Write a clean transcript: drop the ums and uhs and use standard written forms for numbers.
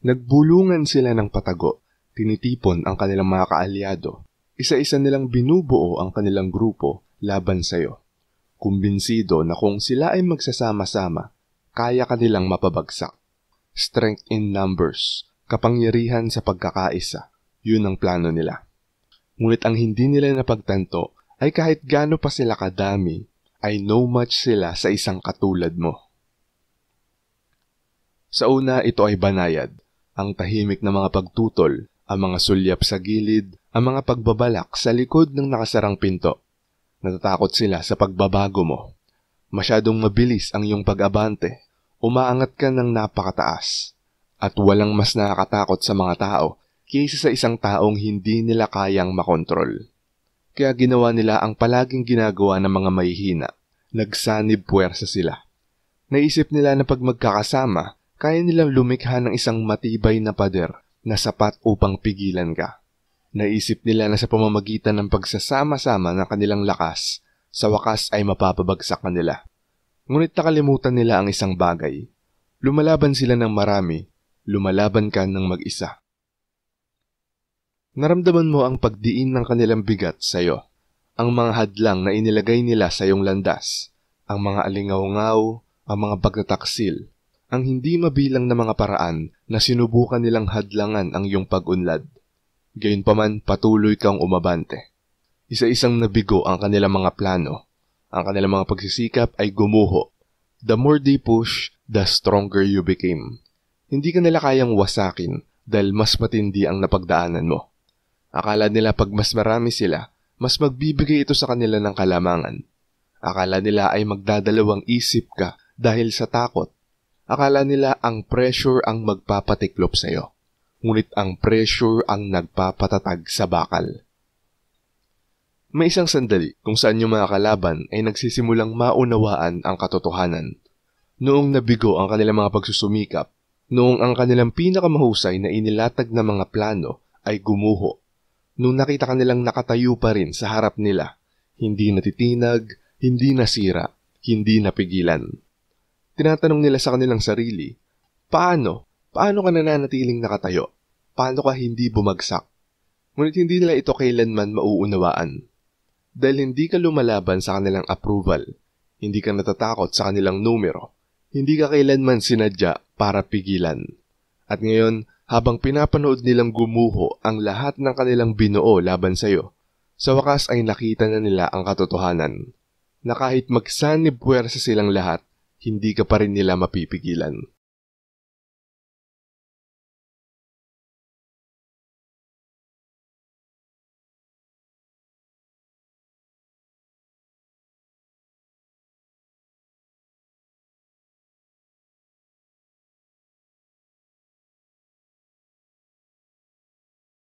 Nagbulungan sila ng patago, tinitipon ang kanilang mga kaalyado. Isa-isa nilang binubuo ang kanilang grupo laban sa'yo. Kumbinsido na kung sila ay magsasama-sama, kaya kanilang mapabagsak. Strength in numbers, kapangyarihan sa pagkakaisa, yun ang plano nila. Ngunit ang hindi nila napagtanto ay kahit gaano pa sila kadami, ay no match sila sa isang katulad mo. Sa una, ito ay banayad, ang tahimik na mga pagtutol, ang mga sulyap sa gilid, ang mga pagbabalak sa likod ng nakasarang pinto. Natatakot sila sa pagbabago mo. Masyadong mabilis ang iyong pag-abante, umaangat ka ng napakataas. At walang mas nakakatakot sa mga tao kaysa sa isang taong hindi nila kayang makontrol. Kaya ginawa nila ang palaging ginagawa ng mga mahihina. Nagsanib puwersa sila. Naisip nila na pag magkakasama, kaya nilang lumikha ng isang matibay na pader na sapat upang pigilan ka. Naisip nila na sa pamamagitan ng pagsasama-sama ng kanilang lakas, sa wakas ay mapapabagsak ka nila. Ngunit nakalimutan nila ang isang bagay. Lumalaban sila ng marami, lumalaban ka ng mag-isa. Naramdaman mo ang pagdiin ng kanilang bigat sa iyo, ang mga hadlang na inilagay nila sa iyong landas, ang mga alingaw-ngaw, ang mga pagtataksil, ang hindi mabilang na mga paraan na sinubukan nilang hadlangan ang iyong pag-unlad. Gayunpaman, patuloy kang umabante. Isa-isang nabigo ang kanilang mga plano. Ang kanilang mga pagsisikap ay gumuho. The more they push, the stronger you became. Hindi ka nila kayang wasakin dahil mas matindi ang napagdaanan mo. Akala nila pag mas marami sila, mas magbibigay ito sa kanila ng kalamangan. Akala nila ay magdadalawang isip ka dahil sa takot. Akala nila ang pressure ang magpapatiklop sa iyo. Ngunit ang pressure ang nagpapatatag sa bakal. May isang sandali kung saan yung mga kalaban ay nagsisimulang maunawaan ang katotohanan. Noong nabigo ang kanilang mga pagsusumikap, noong ang kanilang pinakamahusay na inilatag na mga plano ay gumuho, noong nakita kanilang nakatayo pa rin sa harap nila, hindi natitinag, hindi nasira, hindi napigilan. Tinatanong nila sa kanilang sarili, paano? Paano ka nananatiling nakatayo? Paano ka hindi bumagsak? Ngunit hindi nila ito kailanman mauunawaan. Dahil hindi ka lumalaban sa kanilang approval, hindi ka natatakot sa kanilang numero, hindi ka kailanman sinadya para pigilan. At ngayon, habang pinapanood nilang gumuho ang lahat ng kanilang binuo laban sa iyo, sa wakas ay nakita na nila ang katotohanan, na kahit magsanib puwersa silang lahat, hindi ka pa rin nila mapipigilan.